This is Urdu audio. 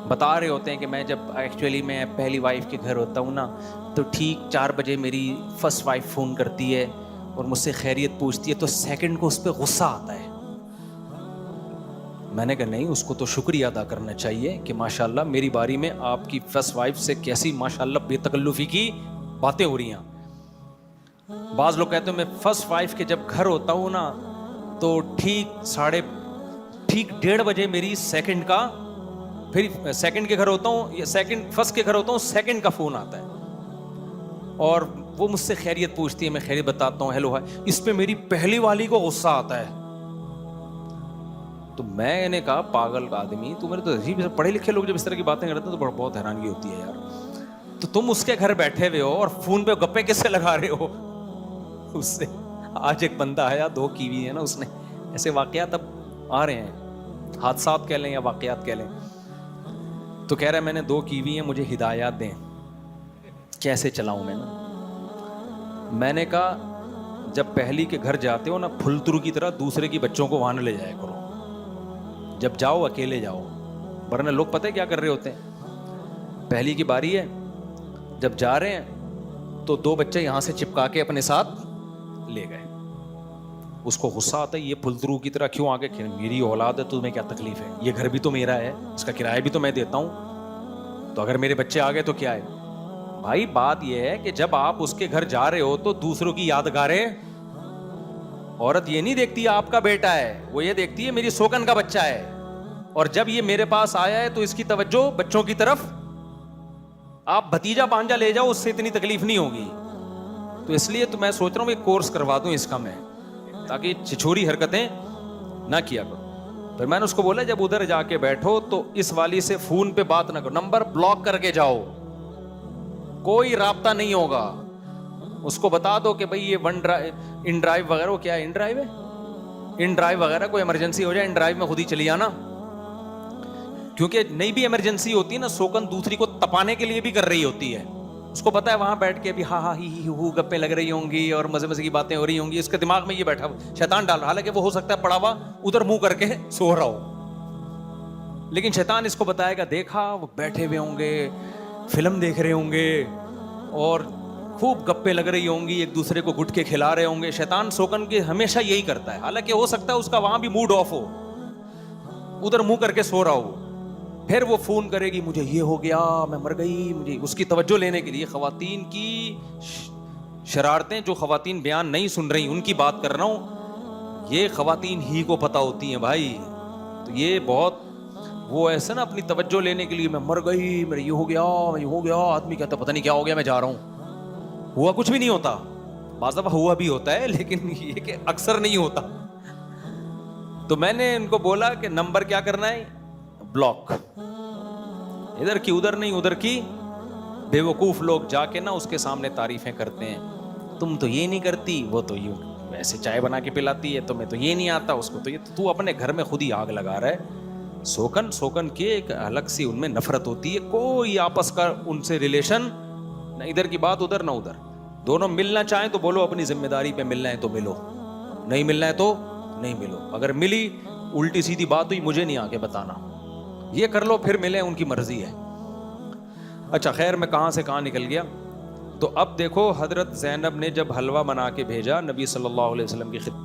بتا رہے ہوتے ہیں کہ میں جب ایکچولی میں پہلی وائف کے گھر ہوتا ہوں نا تو ٹھیک 4 بجے میری فرسٹ وائف فون کرتی ہے اور مجھ سے خیریت پوچھتی ہے تو سیکنڈ کو اس پہ غصہ آتا ہے. میں نے کہا نہیں, اس کو تو شکریہ ادا کرنا چاہیے کہ ماشاءاللہ میری باری میں آپ کی فرسٹ وائف سے کیسی ماشاءاللہ بے تکلفی کی باتیں ہو رہی ہیں. بعض لوگ کہتے ہیں میں فرسٹ وائف کے جب گھر ہوتا ہوں نا تو ٹھیک 1:30 بجے میری سیکنڈ کا, پھر سیکنڈ کے گھر ہوتا ہوں یا فرسٹ کے گھر ہوتا ہوں, سیکنڈ کا فون آتا ہے اور وہ مجھ سے خیریت پوچھتی ہے, میں خیریت بتاتا ہوں, ہیلو ہائی. اس پہ میری پہلی والی کو غصہ آتا ہے. تو میں نے کہا پاگل آدمی, تو میرے تو عجیب پڑھے لکھے لوگ جب اس طرح کی باتیں کرتے ہیں تو بہت حیرانگی ہوتی ہے یار. تو تم اس کے گھر بیٹھے ہوئے ہو اور فون پہ گپے کس سے لگا رہے ہو اس سے. آج ایک بندہ آیا 2 کیوی ہے نا, اس نے ایسے واقعات اب آ رہے ہیں, حادثات کہہ لیں یا واقعات کہہ لیں, تو کہہ رہا ہے میں نے 2 کیوی ہیں, مجھے ہدایات دیں کیسے چلاؤں میں نے کہا جب پہلی کے گھر جاتے ہو نا پھلترو کی طرح دوسرے کی بچوں کو وہاں نہ لے جایا کرو, جب جاؤ اکیلے جاؤ, ورنہ لوگ پتہ ہے کیا کر رہے ہوتے ہیں, پہلی کی باری ہے جب جا رہے ہیں تو 2 بچے یہاں سے چپکا کے اپنے ساتھ لے گئے. اس کو غصہ آتا ہے یہ پھلترو کی طرح کیوں آگے, میری اولاد ہے تمہیں کیا تکلیف ہے, یہ گھر بھی تو میرا ہے, اس کا کرایہ بھی تو میں دیتا ہوں, تو اگر میرے بچے آ گئے تو کیا ہے. بھائی بات یہ ہے کہ جب آپ اس کے گھر جا رہے ہو تو دوسروں کی یادگاریں, عورت یہ نہیں دیکھتی آپ کا بیٹا ہے, وہ یہ دیکھتی ہے میری سوکن کا بچہ ہے, اور جب یہ میرے پاس آیا ہے تو اس کی توجہ بچوں کی طرف. آپ بھتیجا بھانجا لے جاؤ اس سے اتنی تکلیف نہیں ہوگی. تو اس لیے تو میں سوچ رہا ہوں ایک کورس کروا دوں اس کا میں, تاکہ چھچوری حرکتیں نہ کیا کرو. پھر میں نے اس کو بولا جب ادھر جا کے بیٹھو تو اس والی سے فون پہ بات نہ کرو, نمبر بلاک کر کے جاؤ, کوئی رابطہ نہیں ہوگا. اس کو بتا دو کہ بھئی یہ ان ڈرائیو وغیرہ, وہ کیا ہے ان ڈرائیو وغیرہ, کوئی ایمرجنسی ہو جائے ان ڈرائیو میں خود ہی چلی آنا, کیونکہ نہیں بھی ایمرجنسی ہوتی ہے نا, سوکن دوسری کو تپانے کے لیے بھی کر رہی ہوتی ہے. اس کو پتا ہے وہاں بیٹھ کے بھی ہاں ہی ہو گپیں لگ رہی ہوں گی اور مزے کی باتیں ہو رہی ہوں گی, اس کے دماغ میں یہ بیٹھا شیطان ڈال رہا, حالانکہ وہ ہو سکتا ہے پڑا ہوا ادھر منہ کر کے سو رہا ہو, لیکن شیطان اس کو بتائے گا دیکھا وہ بیٹھے ہوئے ہوں گے, فلم دیکھ رہے ہوں گے اور خوب گپیں لگ رہی ہوں گی, ایک دوسرے کو گٹکے کھلا رہے ہوں گے. شیطان سوکن کے ہمیشہ یہی کرتا ہے, حالانکہ ہو سکتا ہے اس کا وہاں بھی موڈ آف ہو, ادھر منہ کر کے سو رہا ہو. پھر وہ فون کرے گی مجھے یہ ہو گیا, میں مر گئی, مجھے اس کی توجہ لینے کے لیے. خواتین کی شرارتیں جو خواتین بیان نہیں سن رہی ان کی بات کر رہا ہوں, یہ خواتین ہی کو پتہ ہوتی ہیں بھائی. تو یہ بہت وہ ایسا نا اپنی توجہ لینے کے لیے میں مر گئی, میرے یہ ہو گیا, آدمی کہتا پتہ نہیں کیا ہو گیا, میں جا رہا ہوں. ہوا کچھ بھی نہیں ہوتا, بعض دفعہ ہوا بھی ہوتا ہے لیکن یہ کہ اکثر نہیں ہوتا. تو میں نے ان کو بولا کہ نمبر کیا کرنا ہے, بلاک, ادھر کی ادھر نہیں, ادھر کی. بے وقوف لوگ جا کے نا اس کے سامنے تعریفیں کرتے ہیں, تم تو یہ نہیں کرتی, وہ تو یوں ویسے چائے بنا کے پلاتی ہے, تمہیں تو یہ نہیں آتا, اس کو تو یہ, تو اپنے گھر میں خود ہی آگ لگا رہا ہے. سوکن کے ایک الگ سی ان میں نفرت ہوتی ہے, کوئی آپس کا ان سے ریلیشن نہ, ادھر کی بات ادھر نہ ادھر. دونوں ملنا چاہیں تو بولو اپنی ذمہ داری پہ ملنا ہے تو ملو, نہیں ملنا ہے تو نہیں ملو. اگر ملی الٹی سیدھی بات ہوئی مجھے نہیں آ کے بتانا, یہ کر لو پھر ملے, ان کی مرضی ہے. اچھا خیر میں کہاں سے کہاں نکل گیا. تو اب دیکھو حضرت زینب نے جب حلوہ بنا کے بھیجا نبی صلی اللہ علیہ وسلم کی خدمت